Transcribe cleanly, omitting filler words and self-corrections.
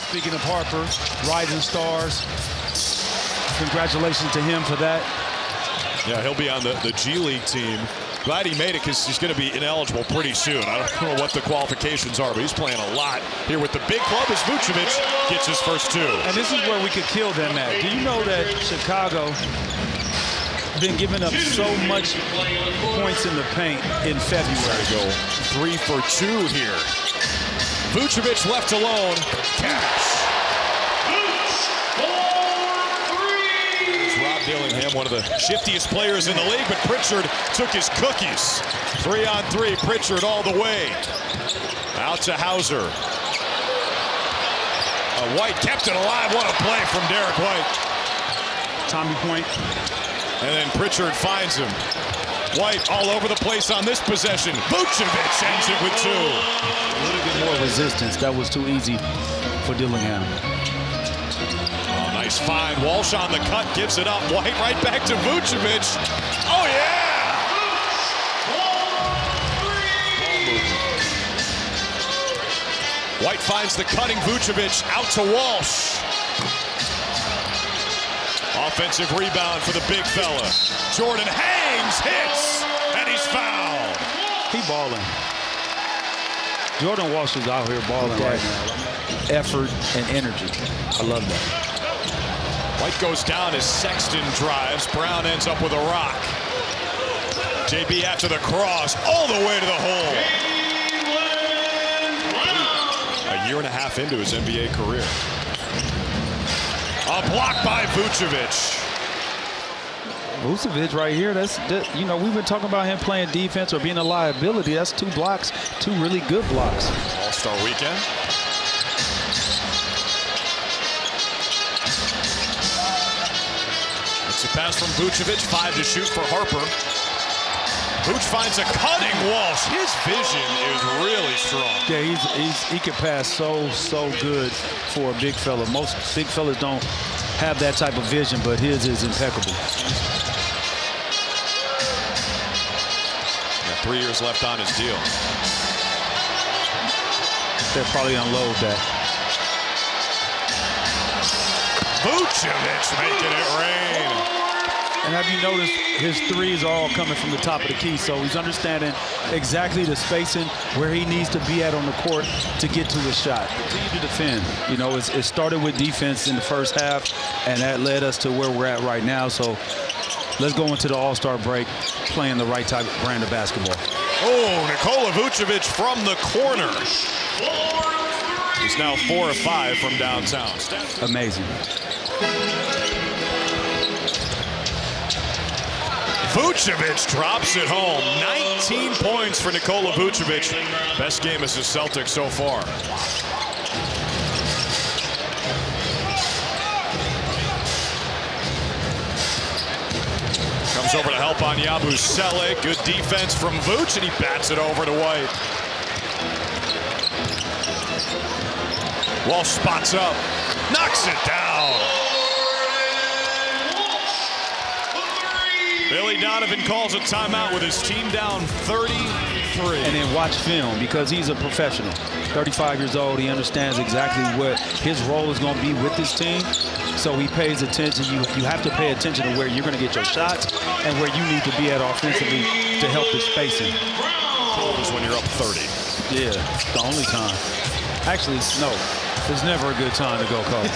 Speaking of Harper, rising stars. Congratulations to him for that. Yeah, he'll be on the G League team. Glad he made it because he's going to be ineligible pretty soon. I don't know what the qualifications are, but he's playing a lot here with the big club as Vucevic gets his first two. And this is where we could kill them at. Do you know that Chicago been giving up so much points in the paint in February? There you go. 3 for 2 here. Vucevic left alone. Cash. Dillingham, one of the shiftiest players in the league, but Pritchard took his cookies. 3-on-3, Pritchard all the way. Out to Hauser. White kept it alive. What a play from Derek White. Tommy point. And then Pritchard finds him. White all over the place on this possession. Vucevic ends it with 2. A little bit more resistance. That was too easy for Dillingham. Nice find. Walsh on the cut, gives it up. White right back to Vucevic. Oh, yeah! White finds the cutting Vucevic out to Walsh. Offensive rebound for the big fella. Jordan hangs, hits, and he's fouled. He balling. Jordan Walsh is out here balling right now. Effort and energy. I love that. White goes down as Sexton drives. Brown ends up with a rock. JB after the cross, all the way to the hole. A year and a half into his NBA career. A block by Vucevic. Vucevic right here, you know, we've been talking about him playing defense or being a liability. That's 2 blocks, 2 really good blocks. All-Star weekend. It's a pass from Vucevic, 5 to shoot for Harper. Vuce finds a cutting Walsh. His vision is really strong. Yeah, he can pass so good for a big fella. Most big fellas don't have that type of vision, but his is impeccable. Got 3 years left on his deal. They'll probably unload that. Vucevic making it rain. And have you noticed his threes are all coming from the top of the key, so he's understanding exactly the spacing where he needs to be at on the court to get to his shot. Continue to defend. You know, it started with defense in the first half, and that led us to where we're at right now. So let's go into the All-Star break playing the right type of brand of basketball. Oh, Nikola Vucevic from the corner. He's now 4 of 5 from downtown. Amazing. Vucevic drops it home. 19 points for Nikola Vucevic. Best game as a Celtic so far. Comes over to help on Yabusele. Good defense from Vuce, and he bats it over to White. Walsh spots up, knocks it down. Billy Donovan calls a timeout with his team down 33. And then watch film because he's a professional. 35 years old, he understands exactly what his role is going to be with this team. So he pays attention. You have to pay attention to where you're going to get your shots and where you need to be at offensively to help the spacing. Cold is when you're up 30. Yeah, it's the only time. Actually, no, there's never a good time to go cold.